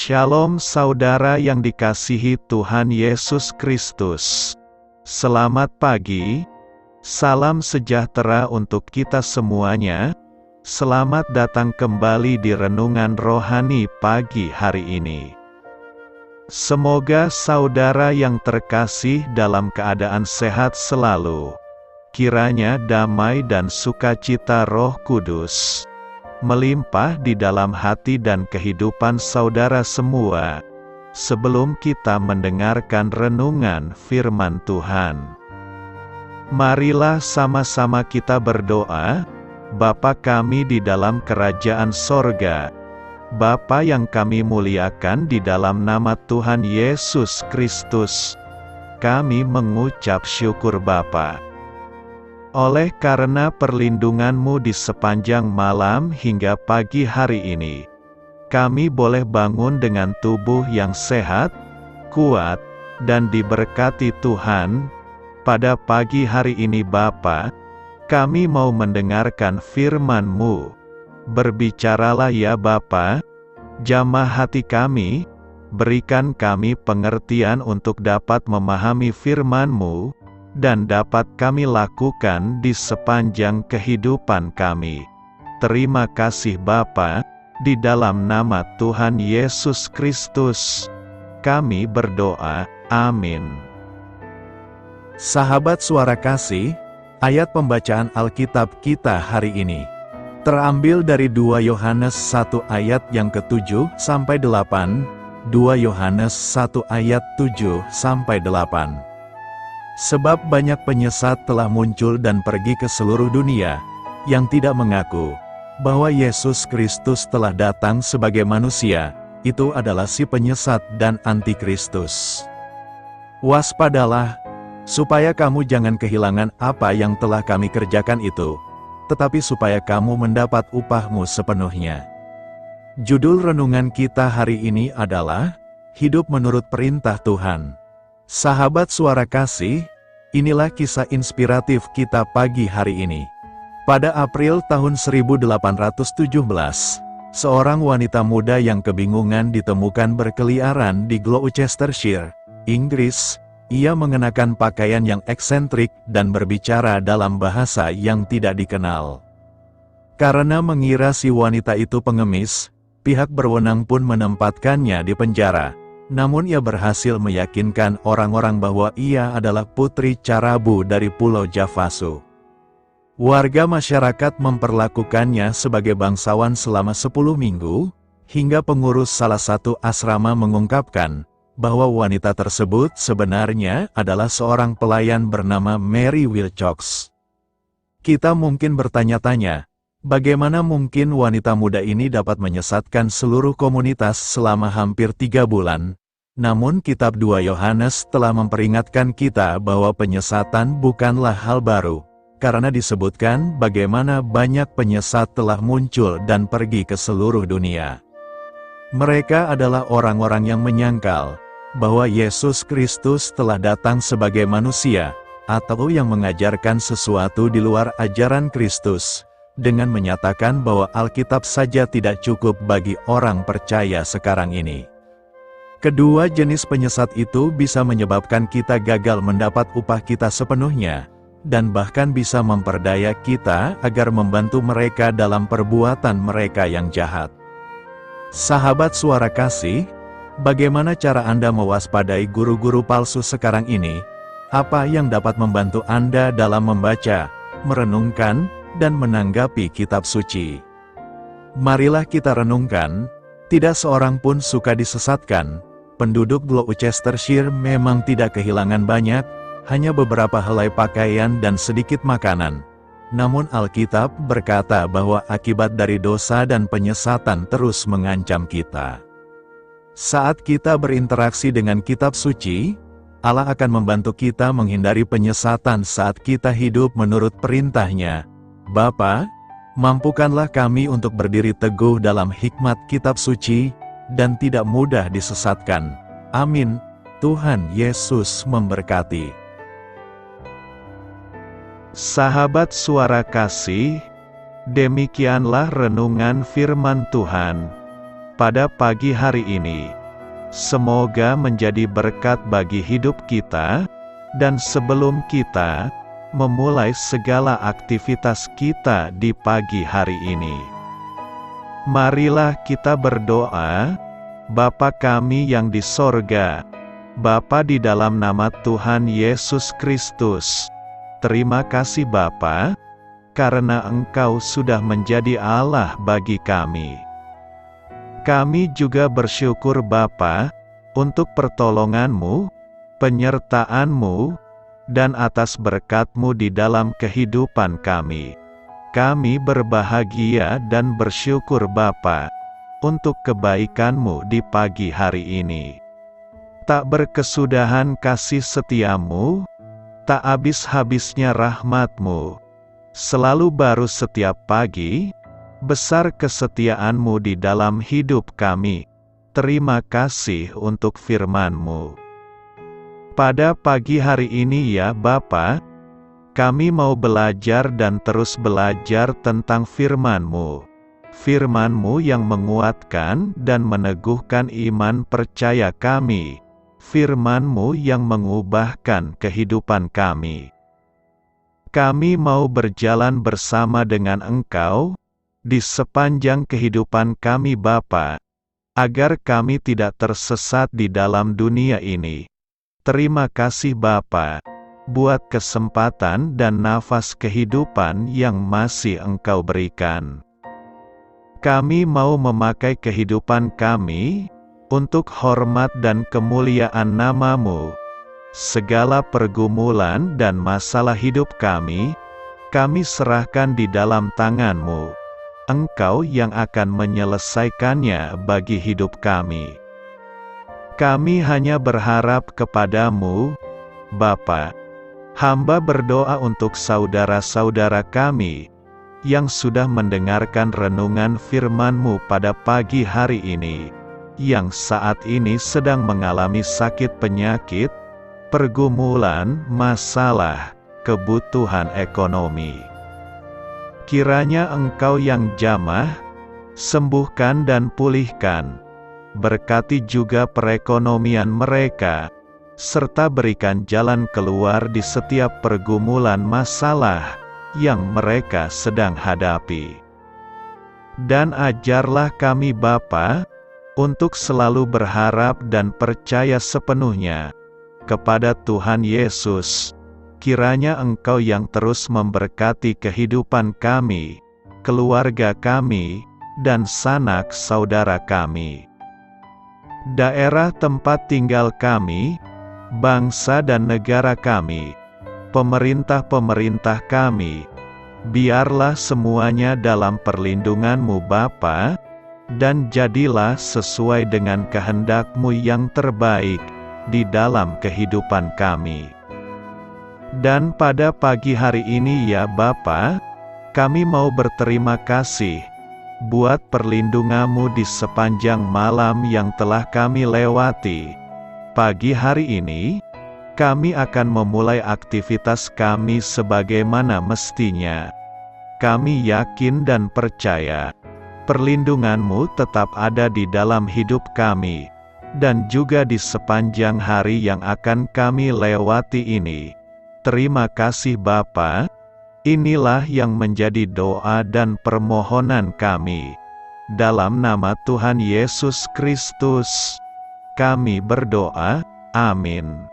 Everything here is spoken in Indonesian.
Shalom saudara yang dikasihi Tuhan Yesus Kristus. Selamat pagi, salam sejahtera untuk kita semuanya. Selamat datang kembali di Renungan Rohani pagi hari ini. Semoga saudara yang terkasih dalam keadaan sehat selalu. Kiranya damai dan sukacita Roh Kudus melimpah di dalam hati dan kehidupan saudara semua. Sebelum kita mendengarkan renungan firman Tuhan, marilah sama-sama kita berdoa. Bapa kami di dalam kerajaan sorga, Bapa yang kami muliakan di dalam nama Tuhan Yesus Kristus, kami mengucap syukur Bapa. Oleh karena perlindungan-Mu di sepanjang malam hingga pagi hari ini, kami boleh bangun dengan tubuh yang sehat, kuat, dan diberkati Tuhan. Pada pagi hari ini Bapa, kami mau mendengarkan firman-Mu. Berbicaralah ya Bapa, jamah hati kami, berikan kami pengertian untuk dapat memahami firman-Mu, dan dapat kami lakukan di sepanjang kehidupan kami. Terima kasih Bapa, di dalam nama Tuhan Yesus Kristus, kami berdoa, amin. Sahabat Suara Kasih, ayat pembacaan Alkitab kita hari ini terambil dari 2 Yohanes 1 ayat yang ke-7 sampai 8, 2 Yohanes 1 ayat 7 sampai 8. Sebab banyak penyesat telah muncul dan pergi ke seluruh dunia, yang tidak mengaku bahwa Yesus Kristus telah datang sebagai manusia. Itu adalah si penyesat dan antikristus. Waspadalah, supaya kamu jangan kehilangan apa yang telah kami kerjakan itu, tetapi supaya kamu mendapat upahmu sepenuhnya. Judul renungan kita hari ini adalah Hidup Menurut Perintah Tuhan. Sahabat Suara Kasih, inilah kisah inspiratif kita pagi hari ini. Pada April tahun 1817, seorang wanita muda yang kebingungan ditemukan berkeliaran di Gloucestershire, Inggris. Ia mengenakan pakaian yang eksentrik dan berbicara dalam bahasa yang tidak dikenal. Karena mengira si wanita itu pengemis, pihak berwenang pun menempatkannya di penjara. Namun ia berhasil meyakinkan orang-orang bahwa ia adalah putri Carabu dari Pulau Javasu. Warga masyarakat memperlakukannya sebagai bangsawan selama 10 minggu, hingga pengurus salah satu asrama mengungkapkan bahwa wanita tersebut sebenarnya adalah seorang pelayan bernama Mary Wilcox. Kita mungkin bertanya-tanya, bagaimana mungkin wanita muda ini dapat menyesatkan seluruh komunitas selama hampir 3 bulan? Namun kitab 2 Yohanes telah memperingatkan kita bahwa penyesatan bukanlah hal baru, karena disebutkan bagaimana banyak penyesat telah muncul dan pergi ke seluruh dunia. Mereka adalah orang-orang yang menyangkal bahwa Yesus Kristus telah datang sebagai manusia, atau yang mengajarkan sesuatu di luar ajaran Kristus, dengan menyatakan bahwa Alkitab saja tidak cukup bagi orang percaya sekarang ini. Kedua jenis penyesat itu bisa menyebabkan kita gagal mendapat upah kita sepenuhnya, dan bahkan bisa memperdaya kita agar membantu mereka dalam perbuatan mereka yang jahat. Sahabat Suara Kasih, bagaimana cara Anda mewaspadai guru-guru palsu sekarang ini? Apa yang dapat membantu Anda dalam membaca, merenungkan, dan menanggapi kitab suci? Marilah kita renungkan. Tidak seorang pun suka disesatkan. Penduduk Gloucestershire memang tidak kehilangan banyak, hanya beberapa helai pakaian dan sedikit makanan. Namun Alkitab berkata bahwa akibat dari dosa dan penyesatan terus mengancam kita. Saat kita berinteraksi dengan kitab suci, Allah akan membantu kita menghindari penyesatan saat kita hidup menurut perintah-Nya. Bapa, mampukanlah kami untuk berdiri teguh dalam hikmat kitab suci, dan tidak mudah disesatkan. Amin. Tuhan Yesus memberkati. Sahabat Suara Kasih, demikianlah renungan firman Tuhan. pada pagi hari ini. Semoga menjadi berkat bagi hidup kita, dan sebelum kita memulai segala aktivitas kita di pagi hari ini, marilah kita berdoa. Bapa kami yang di sorga, Bapa di dalam nama Tuhan Yesus Kristus, terima kasih Bapa, karena Engkau sudah menjadi Allah bagi kami. Kami juga bersyukur Bapa, untuk pertolongan-Mu, penyertaan-Mu, dan atas berkat-Mu di dalam kehidupan kami. Kami berbahagia dan bersyukur Bapa, untuk kebaikan-Mu di pagi hari ini. Tak berkesudahan kasih setia-Mu, tak habis-habisnya rahmat-Mu, selalu baru setiap pagi. Besar kesetiaan-Mu di dalam hidup kami. Terima kasih untuk firman-Mu. Pada pagi hari ini ya Bapa, kami mau belajar dan terus belajar tentang firman-Mu. Firman-Mu yang menguatkan dan meneguhkan iman percaya kami. Firman-Mu yang mengubahkan kehidupan kami. Kami mau berjalan bersama dengan Engkau di sepanjang kehidupan kami Bapa, agar kami tidak tersesat di dalam dunia ini. Terima kasih Bapa, buat kesempatan dan nafas kehidupan yang masih Engkau berikan. Kami mau memakai kehidupan kami, untuk hormat dan kemuliaan nama-Mu. Segala pergumulan dan masalah hidup kami serahkan di dalam tangan-Mu. Engkau yang akan menyelesaikannya bagi hidup kami. Kami hanya berharap kepada-Mu, Bapa. Hamba berdoa untuk saudara-saudara kami, yang sudah mendengarkan renungan firman-Mu pada pagi hari ini, yang saat ini sedang mengalami sakit penyakit, pergumulan, masalah, kebutuhan ekonomi. Kiranya Engkau yang jamah, sembuhkan dan pulihkan. Berkati juga perekonomian mereka, serta berikan jalan keluar di setiap pergumulan masalah yang mereka sedang hadapi. Dan ajarlah kami Bapa, untuk selalu berharap dan percaya sepenuhnya kepada Tuhan Yesus. Kiranya Engkau yang terus memberkati kehidupan kami, keluarga kami, dan sanak saudara kami. Daerah tempat tinggal kami, bangsa dan negara kami, pemerintah-pemerintah kami, biarlah semuanya dalam perlindungan-Mu Bapa, dan jadilah sesuai dengan kehendak-Mu yang terbaik di dalam kehidupan kami. Dan pada pagi hari ini ya Bapa, kami mau berterima kasih buat perlindungan-Mu di sepanjang malam yang telah kami lewati. Pagi hari ini, kami akan memulai aktivitas kami sebagaimana mestinya. Kami yakin dan percaya, perlindungan-Mu tetap ada di dalam hidup kami, dan juga di sepanjang hari yang akan kami lewati ini. Terima kasih Bapa. Inilah yang menjadi doa dan permohonan kami. Dalam nama Tuhan Yesus Kristus, kami berdoa. Amin.